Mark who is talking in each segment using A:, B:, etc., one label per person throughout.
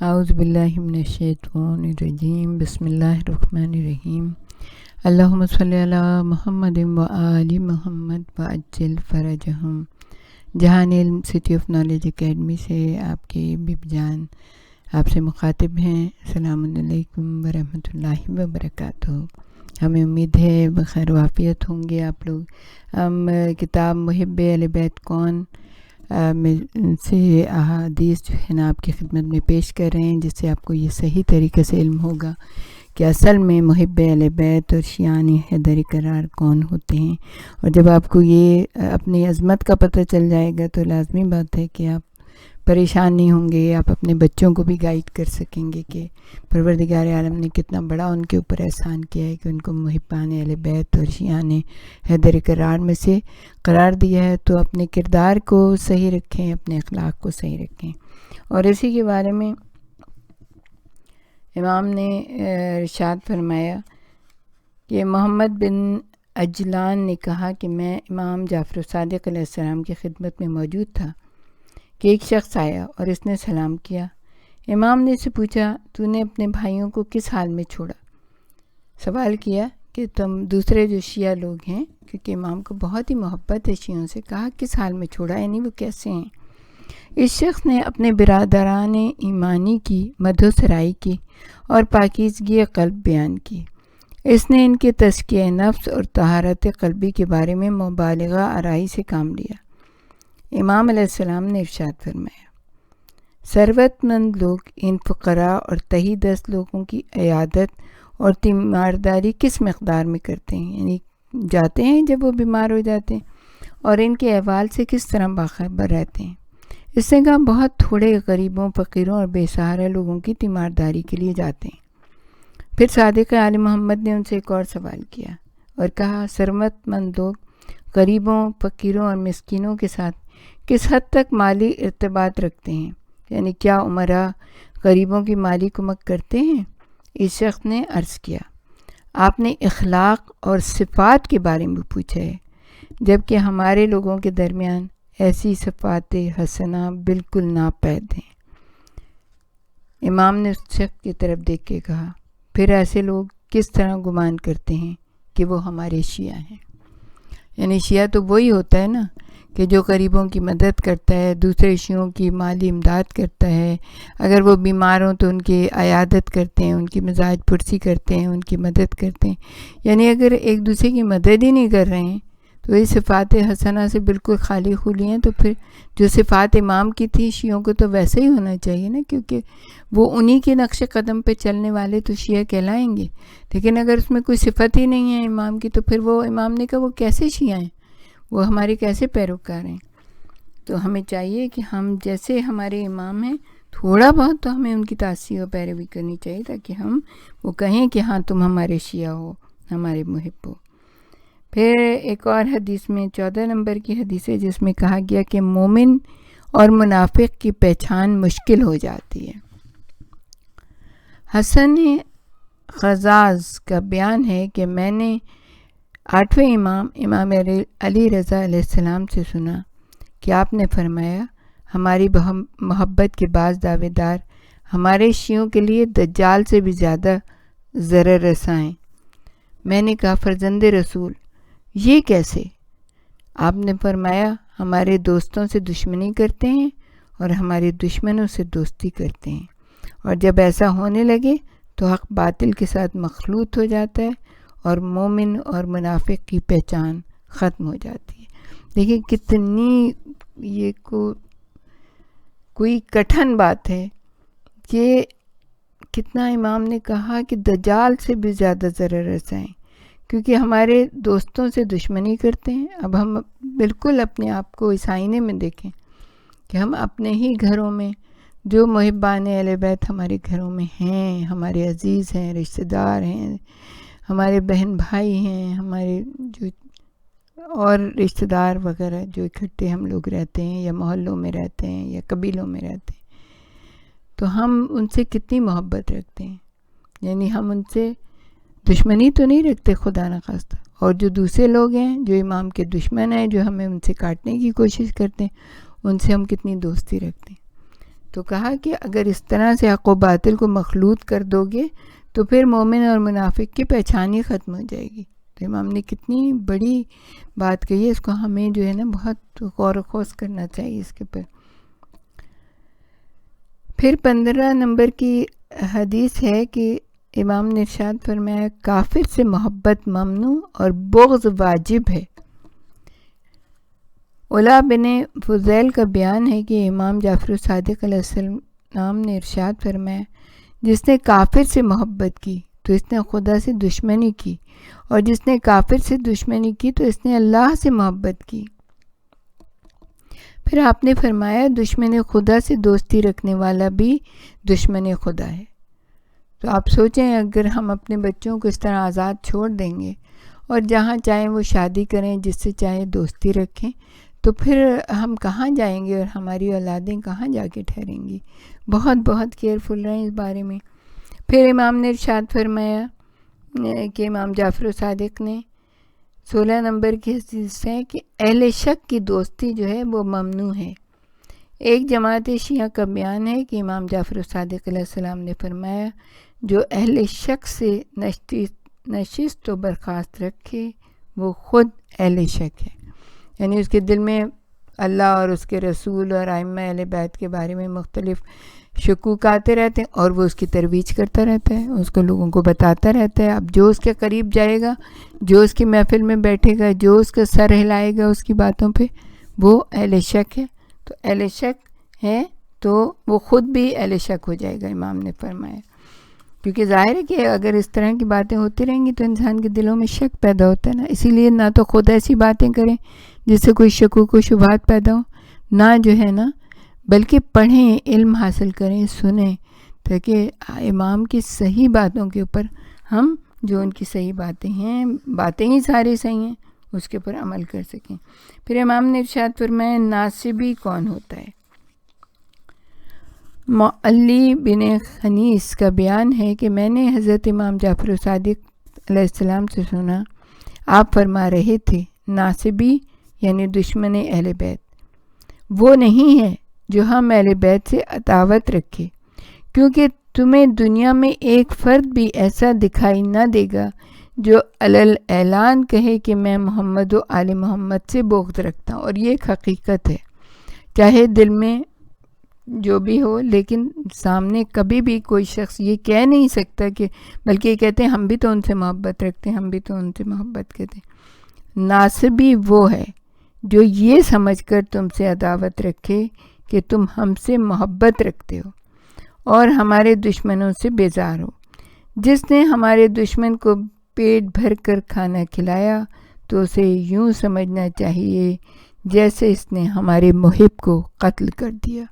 A: اعوذ باللہ من الشیطان الرجیم بسم اللہ الرحمن الرحیم اللہم صلی علی محمد و آل محمد وعجل فرجہم۔ جہان علم سٹی آف نالج اکیڈمی سے آپ کے بیب جان آپ سے مخاطب ہیں۔ السلام علیکم ورحمۃ اللہ وبرکاتہ۔ ہمیں امید ہے بخیر وعافیت ہوں گے آپ لوگ۔ ہم کتاب محب اہل بیت کون میں سے احادیث جو ہے نا آپ کی خدمت میں پیش کر رہے ہیں، جس سے آپ کو یہ صحیح طریقے سے علم ہوگا کہ اصل میں محب اہل بیت اور شیعان حیدر کرار کون ہوتے ہیں۔ اور جب آپ کو یہ اپنی عظمت کا پتہ چل جائے گا تو لازمی بات ہے کہ آپ پریشان نہیں ہوں گے، آپ اپنے بچوں کو بھی گائیڈ کر سکیں گے کہ پروردگار عالم نے کتنا بڑا ان کے اوپر احسان کیا ہے کہ ان کو محبان اہل بیت اور شیعان حیدر کرار میں سے قرار دیا ہے۔ تو اپنے کردار کو صحیح رکھیں، اپنے اخلاق کو صحیح رکھیں۔ اور اسی کے بارے میں امام نے ارشاد فرمایا کہ محمد بن عجلان نے کہا کہ میں امام جعفر صادق علیہ السلام کی خدمت میں موجود تھا کہ ایک شخص آیا اور اس نے سلام کیا۔ امام نے اسے پوچھا، تو نے اپنے بھائیوں کو کس حال میں چھوڑا؟ سوال کیا کہ تم دوسرے جو شیعہ لوگ ہیں، کیونکہ امام کو بہت ہی محبت ہے شیعوں سے، کہا کس حال میں چھوڑا، یعنی وہ کیسے ہیں؟ اس شخص نے اپنے برادران ایمانی کی مدح و سرائی کی اور پاکیزگی قلب بیان کی۔ اس نے ان کے تزکیہ نفس اور طہارت قلبی کے بارے میں مبالغہ آرائی سے کام لیا۔ امام علیہ السلام نے ارشاد فرمایا، ثروت مند لوگ ان فقراء اور تہی دست لوگوں کی عیادت اور تیمارداری کس مقدار میں کرتے ہیں، یعنی جاتے ہیں جب وہ بیمار ہو جاتے ہیں، اور ان کے احوال سے کس طرح باخبر رہتے ہیں۔ اس نے کہا بہت تھوڑے غریبوں، فقیروں اور بے سہارا لوگوں کی تیمارداری کے لیے جاتے ہیں۔ پھر صادق آل محمد نے ان سے ایک اور سوال کیا اور کہا ثروت مند لوگ غریبوں، فقیروں اور مسکینوں کے ساتھ کس حد تک مالی ارتباط رکھتے ہیں، یعنی کیا امراء غریبوں کی مالی کمک کرتے ہیں؟ اس شخص نے عرض کیا، آپ نے اخلاق اور صفات کے بارے میں پوچھا ہے، جبکہ ہمارے لوگوں کے درمیان ایسی صفات حسنہ بالکل ناپید ہیں۔ امام نے اس شخص کی طرف دیکھ کے کہا، پھر ایسے لوگ کس طرح گمان کرتے ہیں کہ وہ ہمارے شیعہ ہیں؟ یعنی شیعہ تو وہی ہوتا ہے نا کہ جو غریبوں کی مدد کرتا ہے، دوسرے شیعوں کی مالی امداد کرتا ہے، اگر وہ بیمار ہوں تو ان کی عیادت کرتے ہیں، ان کی مزاج پرسی کرتے ہیں، ان کی مدد کرتے ہیں۔ یعنی اگر ایک دوسرے کی مدد ہی نہیں کر رہے ہیں تو یہ صفات حسنہ سے بالکل خالی خالی ہیں، تو پھر جو صفات امام کی تھی شیعوں کو تو ویسے ہی ہونا چاہیے نا، کیونکہ وہ انہی کے نقش قدم پہ چلنے والے تو شیعہ کہلائیں گے۔ لیکن اگر اس میں کوئی صفت ہی نہیں ہے امام کی تو پھر وہ امام نے کہا وہ کیسے شیعہ ہیں، وہ ہمارے کیسے پیروکار ہیں؟ تو ہمیں چاہیے کہ ہم جیسے ہمارے امام ہیں تھوڑا بہت تو ہمیں ان کی تاثیر و پیروی کرنی چاہیے، تاکہ ہم وہ کہیں کہ ہاں تم ہمارے شیعہ ہو، ہمارے محب ہو۔ پھر ایک اور حدیث میں 14 نمبر کی حدیث ہے جس میں کہا گیا کہ مومن اور منافق کی پہچان مشکل ہو جاتی ہے۔ حسن خزاز کا بیان ہے کہ میں نے 8ویں امام علی رضا علیہ السلام سے سنا کہ آپ نے فرمایا، ہماری محبت کے بعض دعوے دار ہمارے شیعوں کے لیے دجال سے بھی زیادہ ضرر رساں ہیں۔ میں نے کہا فرزند رسول یہ کیسے؟ آپ نے فرمایا ہمارے دوستوں سے دشمنی کرتے ہیں اور ہمارے دشمنوں سے دوستی کرتے ہیں، اور جب ایسا ہونے لگے تو حق باطل کے ساتھ مخلوط ہو جاتا ہے اور مومن اور منافق کی پہچان ختم ہو جاتی ہے۔ دیکھیں کتنی یہ کوئی کٹھن بات ہے کہ کتنا امام نے کہا کہ دجال سے بھی زیادہ ضرر رساں ہیں، کیونکہ ہمارے دوستوں سے دشمنی کرتے ہیں۔ اب ہم بالکل اپنے آپ کو اس آئینے میں دیکھیں کہ ہم اپنے ہی گھروں میں جو محبان اہل بیت ہمارے گھروں میں ہیں، ہمارے عزیز ہیں، رشتہ دار ہیں، ہمارے بہن بھائی ہیں، ہمارے جو اور رشتہ دار وغیرہ جو اکٹھے ہم لوگ رہتے ہیں یا محلوں میں رہتے ہیں یا قبیلوں میں رہتے ہیں، تو ہم ان سے کتنی محبت رکھتے ہیں، یعنی ہم ان سے دشمنی تو نہیں رکھتے خدا نخواستہ، اور جو دوسرے لوگ ہیں جو امام کے دشمن ہیں، جو ہمیں ان سے کاٹنے کی کوشش کرتے ہیں، ان سے ہم کتنی دوستی رکھتے ہیں۔ تو کہا کہ اگر اس طرح سے حق و باطل کو مخلوط کر دو گے تو پھر مومن اور منافق کی پہچان ہی ختم ہو جائے گی. تو امام نے کتنی بڑی بات کہی ہے، اس کو ہمیں جو ہے نا بہت غور و خوض کرنا چاہیے اس کے اوپر. پھر 15 نمبر کی حدیث ہے کہ امام نے ارشاد فرمایا کافر سے محبت ممنوع اور بغض واجب ہے. علا بن فضیل کا بیان ہے کہ امام جعفر صادق علیہ السلام نے ارشاد فرمایا جس نے کافر سے محبت کی تو اس نے خدا سے دشمنی کی، اور جس نے کافر سے دشمنی کی تو اس نے اللہ سے محبت کی. پھر آپ نے فرمایا دشمن خدا سے دوستی رکھنے والا بھی دشمن خدا ہے. تو آپ سوچیں اگر ہم اپنے بچوں کو اس طرح آزاد چھوڑ دیں گے اور جہاں چاہیں وہ شادی کریں، جس سے چاہیں دوستی رکھیں، تو پھر ہم کہاں جائیں گے اور ہماری اولادیں کہاں جا کے ٹھہریں گی. بہت کیئرفل رہیں اس بارے میں. پھر امام نے ارشاد فرمایا کہ امام جعفر صادق نے 16 نمبر کی حدیث ہے کہ اہل شک کی دوستی جو ہے وہ ممنوع ہے. ایک جماعت شیعہ کا بیان ہے کہ امام جعفر صادق علیہ السلام نے فرمایا جو اہل شک سے نشست و برخاست رکھے وہ خود اہل شک ہے. یعنی اس کے دل میں اللہ اور اس کے رسول اور ائمہ اہل بیت کے بارے میں مختلف شکوک آتے رہتے ہیں، اور وہ اس کی ترویج کرتا رہتا ہے، اس کو لوگوں کو بتاتا رہتا ہے. اب جو اس کے قریب جائے گا، جو اس کی محفل میں بیٹھے گا، جو اس کا سر ہلائے گا اس کی باتوں پہ، وہ اہل شک ہے. تو اہل شک ہے تو وہ خود بھی اہل شک ہو جائے گا، امام نے فرمایا. کیونکہ ظاہر ہے کہ اگر اس طرح کی باتیں ہوتی رہیں گی تو انسان کے دلوں میں شک پیدا ہوتا ہے نا. اسی لیے نہ تو خود ایسی باتیں کریں جس سے کوئی شکوک و شبہات پیدا ہو، نہ جو ہے نا بلکہ پڑھیں، علم حاصل کریں، سنیں، تاکہ امام کی صحیح باتوں کے اوپر ہم جو ان کی صحیح باتیں ہیں، باتیں ہی ساری صحیح ہیں، اس کے اوپر عمل کر سکیں. پھر امام نے ارشاد فرمایا ناصبی کون ہوتا ہے. معلی بن خنیس کا بیان ہے کہ میں نے حضرت امام جعفر صادق علیہ السلام سے سنا، آپ فرما رہے تھے ناصبی یعنی دشمن اہل بیت وہ نہیں ہے جو ہم اہل بیت سے عداوت رکھے، کیونکہ تمہیں دنیا میں ایک فرد بھی ایسا دکھائی نہ دے گا جو علل اعلان کہے کہ میں محمد و آل محمد سے بغض رکھتا ہوں. اور یہ ایک حقیقت ہے، چاہے دل میں جو بھی ہو، لیکن سامنے کبھی بھی کوئی شخص یہ کہہ نہیں سکتا کہ، بلکہ یہ کہتے ہیں ہم بھی تو ان سے محبت رکھتے ہیں، ہم بھی تو ان سے محبت کرتے ہیں. ناصبی وہ ہے جو یہ سمجھ کر تم سے عداوت رکھے کہ تم ہم سے محبت رکھتے ہو اور ہمارے دشمنوں سے بیزار ہو. جس نے ہمارے دشمن کو پیٹ بھر کر کھانا کھلایا تو اسے یوں سمجھنا چاہیے جیسے اس نے ہمارے محب کو قتل کر دیا.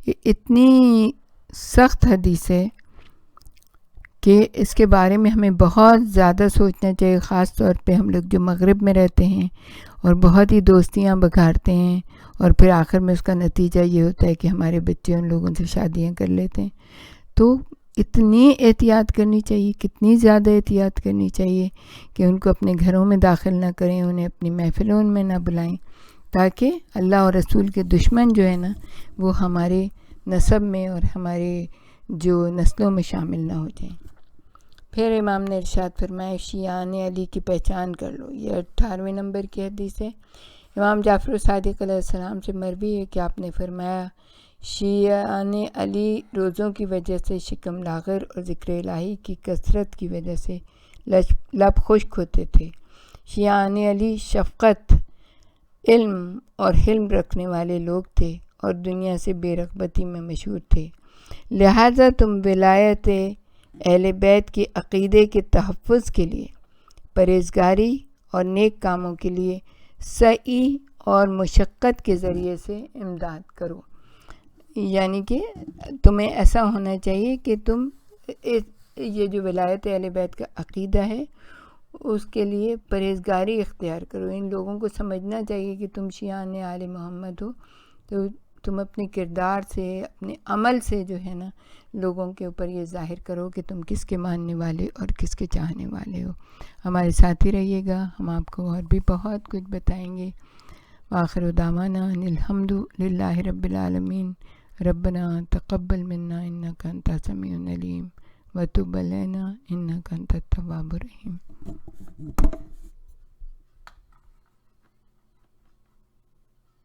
A: یہ اتنی سخت حدیث ہے کہ اس کے بارے میں ہمیں بہت زیادہ سوچنا چاہیے، خاص طور پہ ہم لوگ جو مغرب میں رہتے ہیں اور بہت ہی دوستیاں بگاڑتے ہیں، اور پھر آخر میں اس کا نتیجہ یہ ہوتا ہے کہ ہمارے بچے ان لوگوں سے شادیاں کر لیتے ہیں. تو اتنی احتیاط کرنی چاہیے، کتنی زیادہ احتیاط کرنی چاہیے کہ ان کو اپنے گھروں میں داخل نہ کریں، انہیں اپنی محفلوں میں نہ بلائیں، تاکہ اللہ اور رسول کے دشمن جو ہے نا وہ ہمارے نسب میں اور ہمارے جو نسلوں میں شامل نہ ہو جائیں. پھر امام نے ارشاد فرمایا شیعان علی کی پہچان کر لو. یہ 18ویں نمبر کی حدیث ہے. امام جعفر صادق علیہ السلام سے مروی ہے کہ آپ نے فرمایا شیعان علی روزوں کی وجہ سے شکم لاغر اور ذکر الہی کی کثرت کی وجہ سے لب خشک ہوتے تھے. شیعان علی شفقت، علم اور حلم رکھنے والے لوگ تھے اور دنیا سے بے رغبتی میں مشہور تھے. لہٰذا تم ولایت اہل بیت کے عقیدے کے تحفظ کے لیے پرہیزگاری اور نیک کاموں کے لیے سعی اور مشقت کے ذریعے سے امداد کرو. یعنی کہ تمہیں ایسا ہونا چاہیے کہ تم یہ جو ولایت اہل بیت کا عقیدہ ہے اس کے لیے پرہیزگاری اختیار کرو. ان لوگوں کو سمجھنا چاہیے کہ تم شیعان آل محمد ہو، تو تم اپنے کردار سے، اپنے عمل سے جو ہے نا لوگوں کے اوپر یہ ظاہر کرو کہ تم کس کے ماننے والے اور کس کے چاہنے والے ہو. ہمارے ساتھ ہی رہیے گا، ہم آپ کو اور بھی بہت کچھ بتائیں گے. وآخر دعوانا ان الحمد للہ رب العالمین. ربنا تقبل منا انك انت السميع العليم وتب علينا انك انت التواب الرحيم.